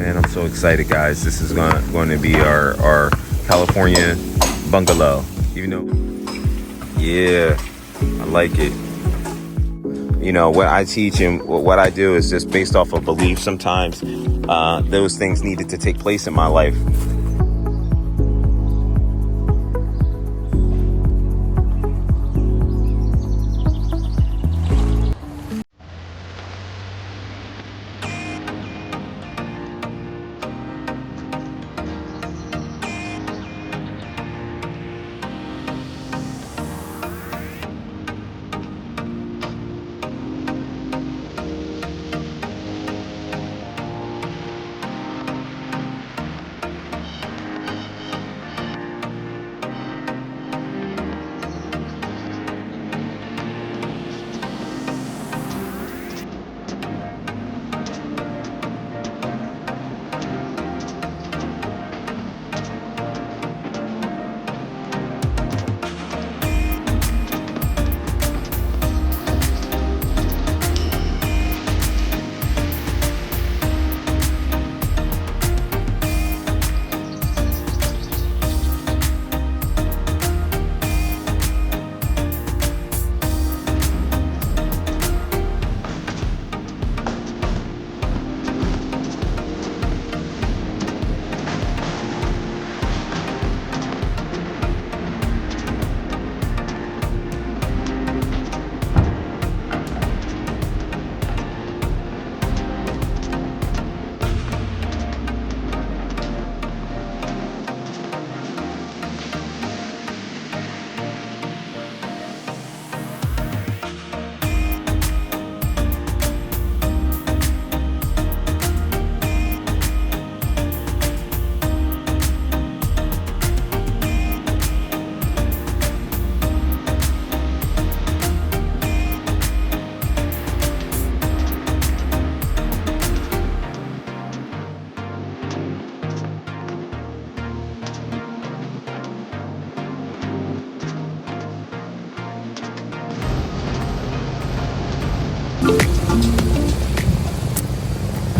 Man, I'm so excited, guys. This is going to be our California bungalow. Even though, yeah, I like it. You know, what I teach and what I do is just based off of belief. Sometimes those things needed to take place in my life.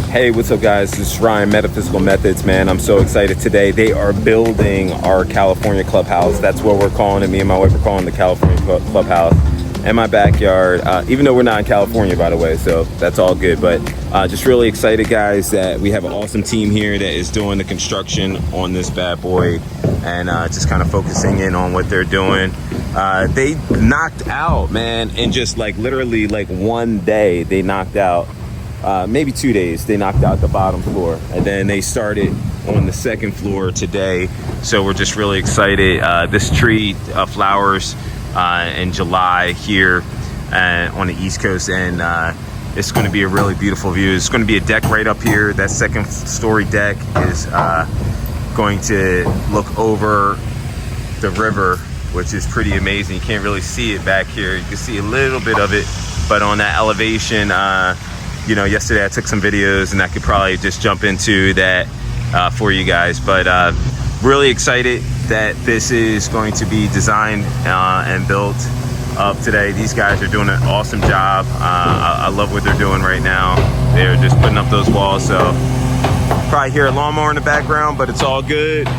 Hey, what's up, guys? This is Ryan, Metaphysical Methods, man. I'm so excited today. They are building our California clubhouse. That's what we're calling it. Me and my wife are calling the California clubhouse in my backyard, even though we're not in California, by the way, so that's all good. But just really excited, guys, that we have an awesome team here that is doing the construction on this bad boy and just kind of focusing in on what they're doing. They knocked out, man, in just like literally like one day, they knocked out maybe 2 days, they knocked out the bottom floor, and then they started on the second floor today. So we're just really excited. This tree flowers in July here on the East Coast, and it's going to be a really beautiful view. It's going to be a deck right up here. That second story deck is going to look over the river, which is pretty amazing. You can't really see it back here. You can see a little bit of it, but on that elevation, you know, yesterday I took some videos and I could probably just jump into that for you guys. But really excited that this is going to be designed and built up today. These guys are doing an awesome job. I love what they're doing right now. They're just putting up those walls. So probably hear a lawnmower in the background, but it's all good.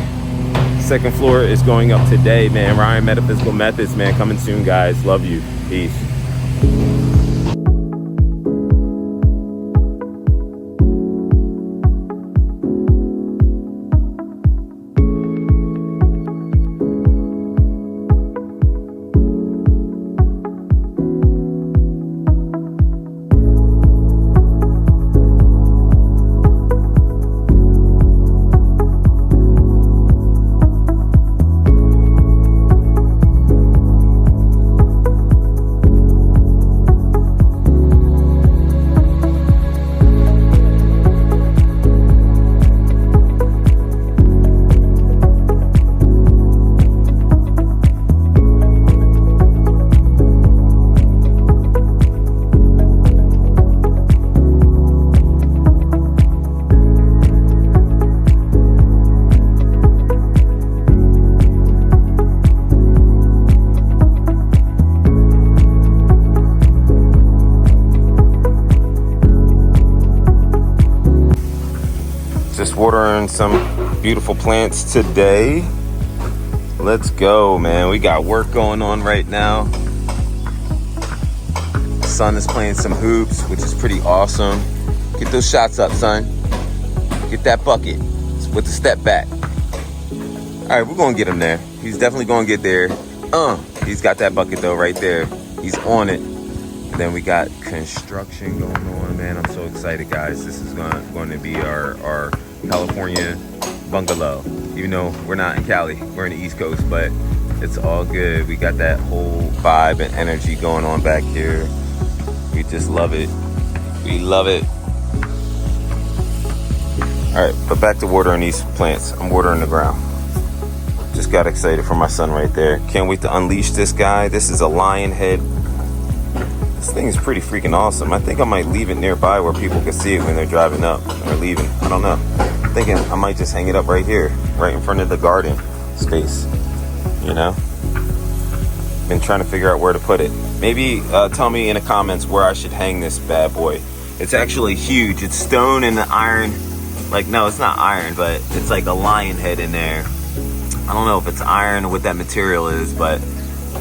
Second floor is going up today, man. Ryan, Metaphysical Methods, man. Coming soon, guys. Love you. Peace. Just watering some beautiful plants today. Let's go, man. We got work going on right now. Son is playing some hoops, which is pretty awesome. Get those shots up, son. Get that bucket with the step back. All right, we're gonna get him there. He's definitely gonna get there. He's got that bucket though right there. He's on it. And then we got construction going on, man. I'm so excited, guys. This is going to be our California bungalow. Even though we're not in Cali, we're in the East Coast, but it's all good. We got that whole vibe and energy going on back here. We just love it. We love it. All right, but back to watering these plants. I'm watering the ground. Just got excited for my son right there. Can't wait to unleash this guy. This is a lion head. This thing is pretty freaking awesome. I think I might leave it nearby where people can see it when they're driving up or leaving. I don't know. I'm thinking I might just hang it up right here, right in front of the garden space. You know? Been trying to figure out where to put it. Maybe tell me in the comments where I should hang this bad boy. It's actually huge. It's stone and the iron. Like, no, it's not iron, but it's like a lion head in there. I don't know if it's iron or what that material is, but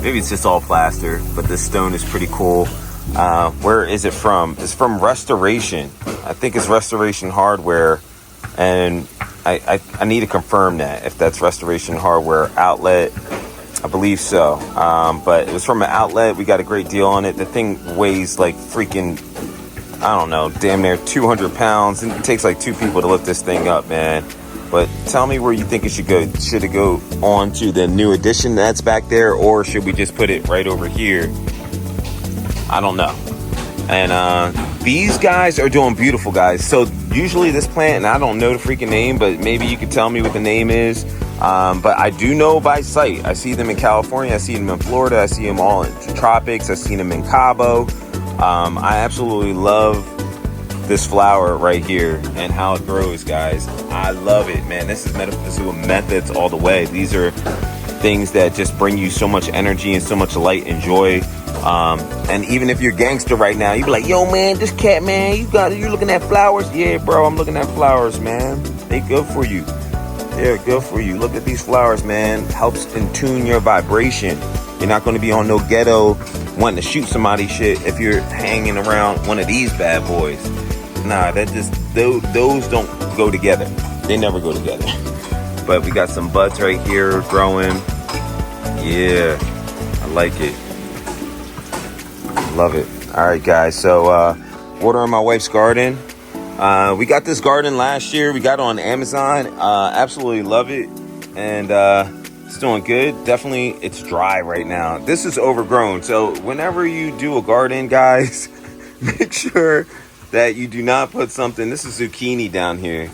maybe it's just all plaster. But this stone is pretty cool. Where is it from? It's from Restoration. I think it's Restoration Hardware. And I need to confirm that if that's Restoration Hardware outlet. I believe so. But it was from an outlet. We got a great deal on it. The thing weighs like freaking, I don't know, damn near 200 pounds. And it takes like 2 people to lift this thing up, man. But tell me where you think it should go. Should it go on to the new edition that's back there, or should we just put it right over here? I don't know. And these guys are doing beautiful, guys. So usually this plant, and I don't know the freaking name, but maybe you could tell me what the name is. But I do know by sight. I see them in California. I see them in Florida. I see them all in the tropics. I see them in Cabo. I absolutely love this flower right here and how it grows, guys. I love it, man. This is Metaphysical Methods all the way. These are things that just bring you so much energy and so much light and joy. And even if you're gangster right now, you be like, yo, man, this cat, man, you're looking at flowers. Yeah, bro, I'm looking at flowers, man. They good for you. They're good for you. Look at these flowers, man. Helps in tune your vibration. You're not going to be on no ghetto wanting to shoot somebody shit if you're hanging around one of these bad boys. Nah, those don't go together. They never go together. But we got some buds right here growing. Yeah, I like it. Love it. All right, guys. So, watering my wife's garden. We got this garden last year. We got it on Amazon. Absolutely love it. And it's doing good. Definitely, it's dry right now. This is overgrown. So whenever you do a garden, guys, make sure that you do not put something. This is zucchini down here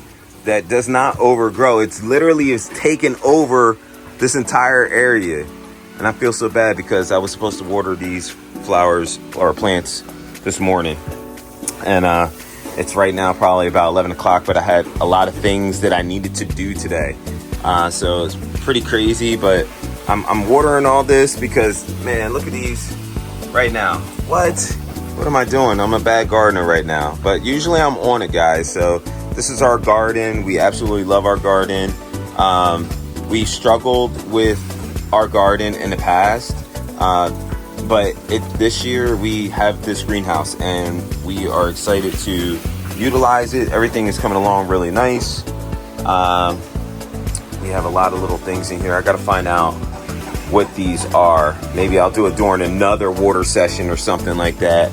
that does not overgrow. It's literally is taken over this entire area. And I feel so bad because I was supposed to water these flowers or plants this morning. And it's right now probably about 11 o'clock, but I had a lot of things that I needed to do today. So it's pretty crazy, but I'm watering all this because, man, look at these right now. What am I doing? I'm a bad gardener right now, but usually I'm on it, guys. So this is our garden. We absolutely love our garden. We struggled with our garden in the past, but this year we have this greenhouse and we are excited to utilize it. Everything is coming along really nice. We have a lot of little things in here. I got to find out what these are. Maybe I'll do it during another water session or something like that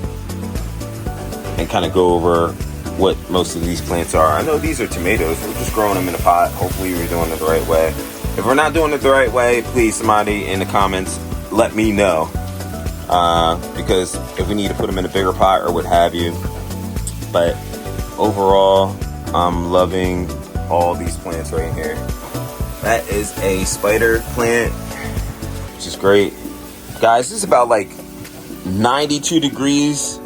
and kind of go over what most of these plants are. I know these are tomatoes. We're just growing them in a pot. Hopefully we're doing it the right way. If we're not doing it the right way, please, somebody in the comments, let me know. Because if we need to put them in a bigger pot or what have you. But overall, I'm loving all these plants right here. That is a spider plant, which is great. Guys, this is about like 92 degrees.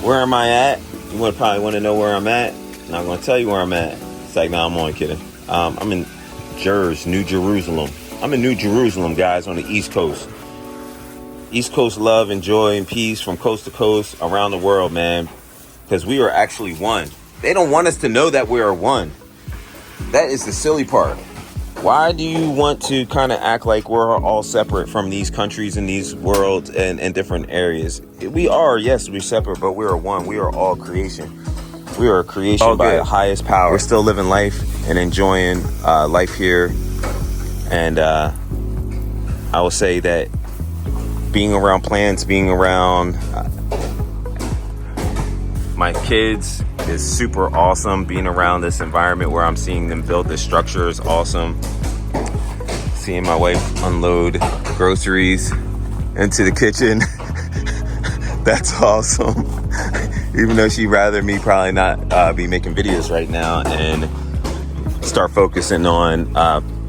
Where am I at? You probably want to know where I'm at. And I'm going to tell you where I'm at. It's like, no, I'm only kidding. I'm in New Jerusalem. I'm in New Jerusalem, guys, on the East Coast. East Coast love and joy and peace from coast to coast around the world, man. Because we are actually one. They don't want us to know that we are one. That is the silly part. Why do you want to kind of act like we're all separate from these countries and these worlds and different areas? We are, yes, we're separate, but we are one. We are all creation. We are a creation by the highest power. We're still living life and enjoying life here. And I will say that being around plants, being around my kids is super awesome. Being around this environment where I'm seeing them build this structure is awesome. Seeing my wife unload groceries into the kitchen, that's awesome. Even though she'd rather me probably not be making videos right now and start focusing on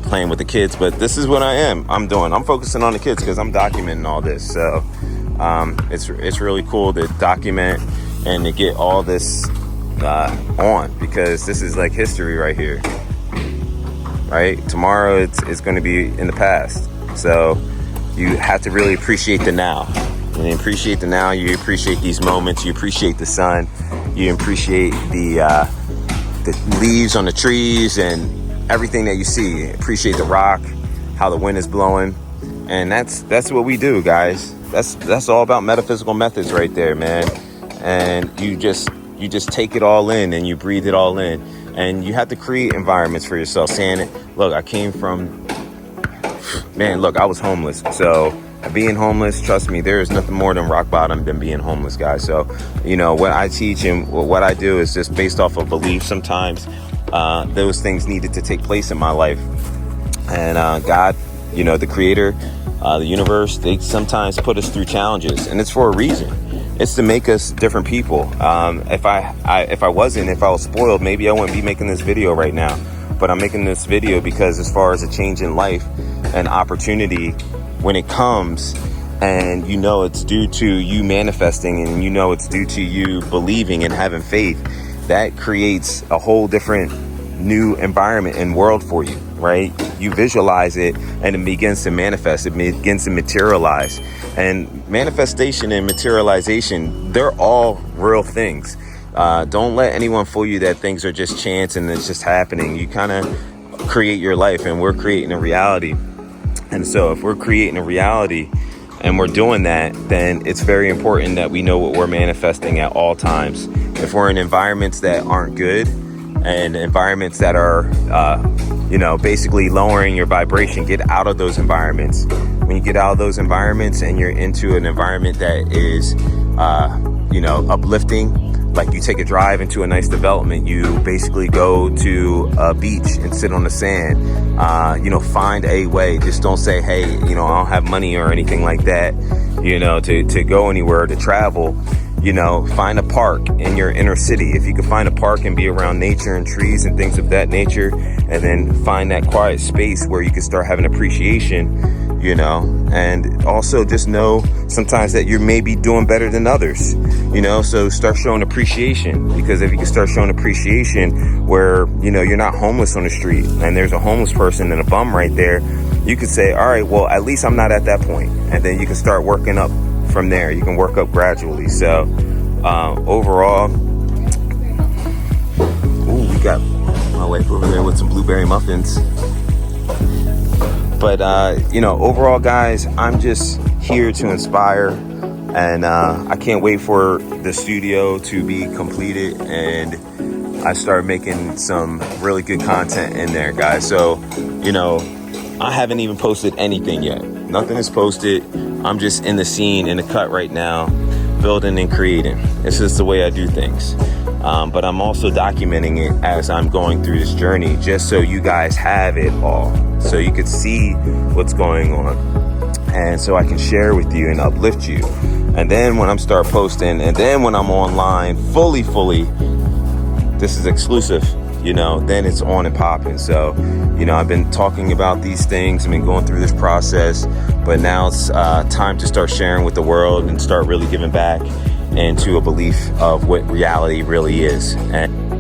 playing with the kids. But this is what I'm doing. I'm focusing on the kids because I'm documenting all this. So it's really cool to document and to get all this on, because this is like history right here, right? Tomorrow it's going to be in the past. So you have to really appreciate the now. When you appreciate the now, you appreciate these moments, you appreciate the sun, you appreciate the leaves on the trees and everything that you see. Appreciate the rock, how the wind is blowing. And that's what we do, guys. That's all about metaphysical methods right there, man. And you just take it all in and you breathe it all in. And you have to create environments for yourself. Saying it, look, I came from, man, look, I was homeless. So being homeless, trust me, there is nothing more than rock bottom than being homeless, guys. So, you know, what I teach and what I do is just based off of belief. Sometimes those things needed to take place in my life. And God, you know, the creator, the universe, they sometimes put us through challenges, and it's for a reason. It's to make us different people. If I was spoiled, maybe I wouldn't be making this video right now. But I'm making this video because as far as a change in life and opportunity, when it comes, and you know it's due to you manifesting, and you know it's due to you believing and having faith, that creates a whole different new environment and world for you, right? You visualize it and it begins to manifest, it begins to materialize. And manifestation and materialization, they're all real things. Don't let anyone fool you that things are just chance and it's just happening. You kind of create your life, and we're creating a reality. And so if we're creating a reality and we're doing that, then it's very important that we know what we're manifesting at all times. If we're in environments that aren't good and environments that are, basically lowering your vibration, get out of those environments. When you get out of those environments and you're into an environment that is, uplifting, like you take a drive into a nice development, you basically go to a beach and sit on the sand, find a way. Just don't say, hey, I don't have money or anything like that, to go anywhere, to travel. Find a park in your inner city. If you can find a park and be around nature and trees and things of that nature, and then find that quiet space where you can start having appreciation, and also just know sometimes that you're maybe doing better than others, so start showing appreciation. Because if you can start showing appreciation where, you're not homeless on the street and there's a homeless person and a bum right there, you could say, all right, well, at least I'm not at that point. And then you can start working up from there. You can work up gradually. So overall, we got my wife over there with some blueberry muffins. But overall, guys, I'm just here to inspire, and I can't wait for the studio to be completed and I start making some really good content in there, guys. So I haven't even posted anything yet. Nothing is posted. I'm just in the scene, in the cut right now, building and creating. This is the way I do things. But I'm also documenting it as I'm going through this journey, just so you guys have it all, so you could see what's going on, and so I can share with you and uplift you. And then when I'm start posting, and then when I'm online fully, this is exclusive, then it's on and popping. So, I've been talking about these things, I've been going through this process, but now it's time to start sharing with the world and start really giving back into a belief of what reality really is. And